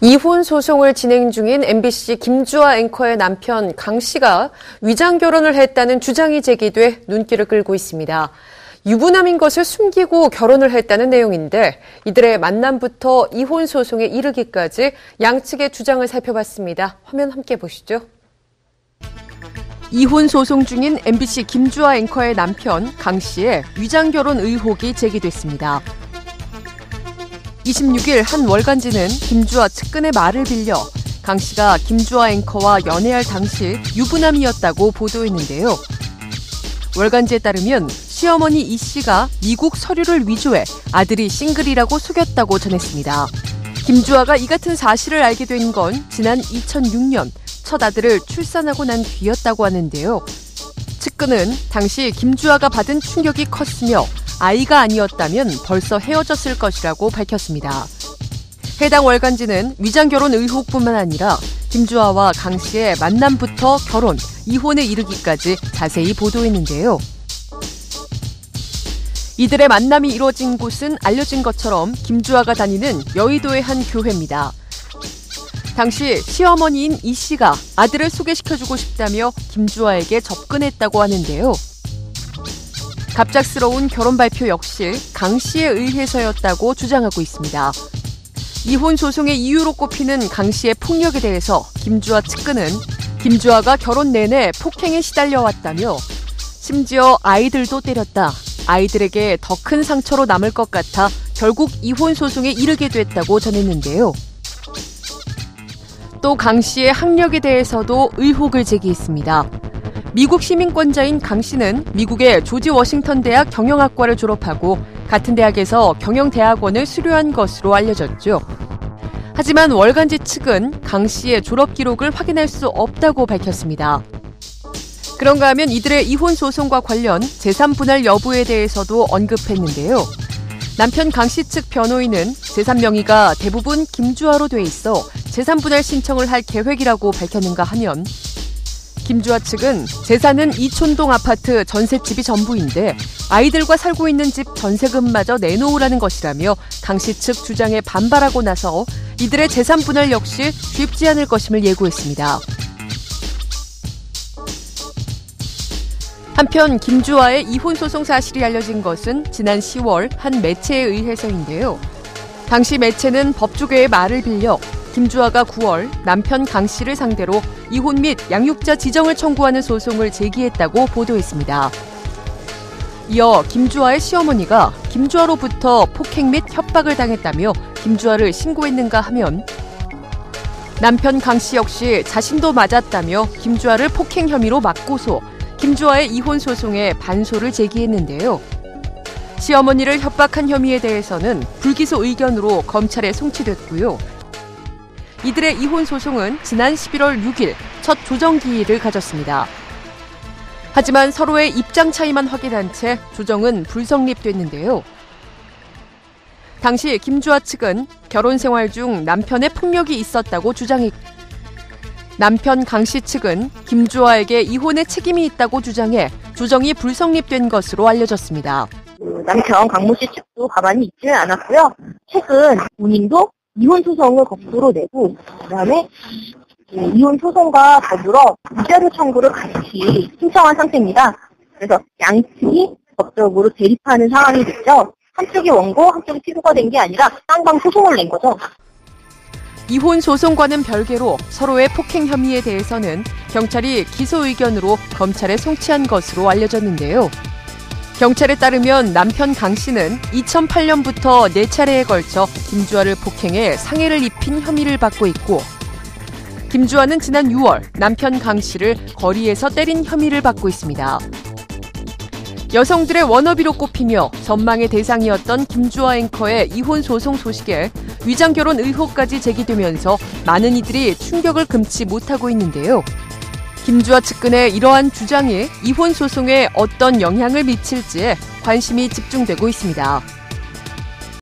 이혼 소송을 진행 중인 MBC 김주아 앵커의 남편 강 씨가 위장 결혼을 했다는 주장이 제기돼 눈길을 끌고 있습니다. 유부남인 것을 숨기고 결혼을 했다는 내용인데 이들의 만남부터 이혼 소송에 이르기까지 양측의 주장을 살펴봤습니다. 화면 함께 보시죠. 이혼 소송 중인 MBC 김주아 앵커의 남편 강 씨의 위장 결혼 의혹이 제기됐습니다. 26일 한 월간지는 김주아 측근의 말을 빌려 강 씨가 김주아 앵커와 연애할 당시 유부남이었다고 보도했는데요. 월간지에 따르면 시어머니 이 씨가 미국 서류를 위조해 아들이 싱글이라고 속였다고 전했습니다. 김주아가 이 같은 사실을 알게 된 건 지난 2006년 첫 아들을 출산하고 난 뒤였다고 하는데요. 측근은 당시 김주아가 받은 충격이 컸으며 아이가 아니었다면 벌써 헤어졌을 것이라고 밝혔습니다. 해당 월간지는 위장 결혼 의혹뿐만 아니라 김주아와 강 씨의 만남부터 결혼, 이혼에 이르기까지 자세히 보도했는데요. 이들의 만남이 이루어진 곳은 알려진 것처럼 김주아가 다니는 여의도의 한 교회입니다. 당시 시어머니인 이 씨가 아들을 소개시켜주고 싶다며 김주아에게 접근했다고 하는데요. 갑작스러운 결혼 발표 역시 강 씨에 의해서였다고 주장하고 있습니다. 이혼 소송의 이유로 꼽히는 강 씨의 폭력에 대해서 김주아 측근은 김주아가 결혼 내내 폭행에 시달려왔다며 심지어 아이들도 때렸다. 아이들에게 더 큰 상처로 남을 것 같아 결국 이혼 소송에 이르게 됐다고 전했는데요. 또 강 씨의 학력에 대해서도 의혹을 제기했습니다. 미국 시민권자인 강 씨는 미국의 조지 워싱턴 대학 경영학과를 졸업하고 같은 대학에서 경영대학원을 수료한 것으로 알려졌죠. 하지만 월간지 측은 강 씨의 졸업 기록을 확인할 수 없다고 밝혔습니다. 그런가 하면 이들의 이혼 소송과 관련 재산 분할 여부에 대해서도 언급했는데요. 남편 강 씨 측 변호인은 재산 명의가 대부분 김주아로 돼 있어 재산 분할 신청을 할 계획이라고 밝혔는가 하면 김주아 측은 재산은 이촌동 아파트 전셋집이 전부인데 아이들과 살고 있는 집 전세금마저 내놓으라는 것이라며 강 씨 측 주장에 반발하고 나서 이들의 재산 분할 역시 쉽지 않을 것임을 예고했습니다. 한편 김주아의 이혼 소송 사실이 알려진 것은 지난 10월 한 매체에 의해서인데요. 당시 매체는 법조계의 말을 빌려 김주아가 9월 남편 강 씨를 상대로 이혼 및 양육자 지정을 청구하는 소송을 제기했다고 보도했습니다. 이어 김주아의 시어머니가 김주아로부터 폭행 및 협박을 당했다며 김주아를 신고했는가 하면 남편 강 씨 역시 자신도 맞았다며 김주아를 폭행 혐의로 맞고소 김주아의 이혼 소송에 반소를 제기했는데요. 시어머니를 협박한 혐의에 대해서는 불기소 의견으로 검찰에 송치됐고요. 이들의 이혼 소송은 지난 11월 6일 첫 조정 기일을 가졌습니다. 하지만 서로의 입장 차이만 확인한 채 조정은 불성립됐는데요. 당시 김주아 측은 결혼 생활 중 남편의 폭력이 있었다고 주장했고 남편 강 씨 측은 김주아에게 이혼의 책임이 있다고 주장해 조정이 불성립된 것으로 알려졌습니다. 남편 강모 씨 측도 가만히 있지는 않았고요. 최근 본인도 이혼 소송을 거꾸로 내고 그다음에 이혼 소송과 더불어 위자료 청구를 같이 신청한 상태입니다. 그래서 양측이 법적으로 대립하는 상황이 됐죠. 한쪽이 원고, 한쪽이 피고가 된 게 아니라 쌍방 소송을 낸 거죠. 이혼 소송과는 별개로 서로의 폭행 혐의에 대해서는 경찰이 기소 의견으로 검찰에 송치한 것으로 알려졌는데요. 경찰에 따르면 남편 강 씨는 2008년부터 4차례에 걸쳐 김주아를 폭행해 상해를 입힌 혐의를 받고 있고 김주아는 지난 6월 남편 강 씨를 거리에서 때린 혐의를 받고 있습니다. 여성들의 워너비로 꼽히며 전망의 대상이었던 김주아 앵커의 이혼 소송 소식에 위장 결혼 의혹까지 제기되면서 많은 이들이 충격을 금치 못하고 있는데요. 김주아 측근의 이러한 주장이 이혼 소송에 어떤 영향을 미칠지에 관심이 집중되고 있습니다.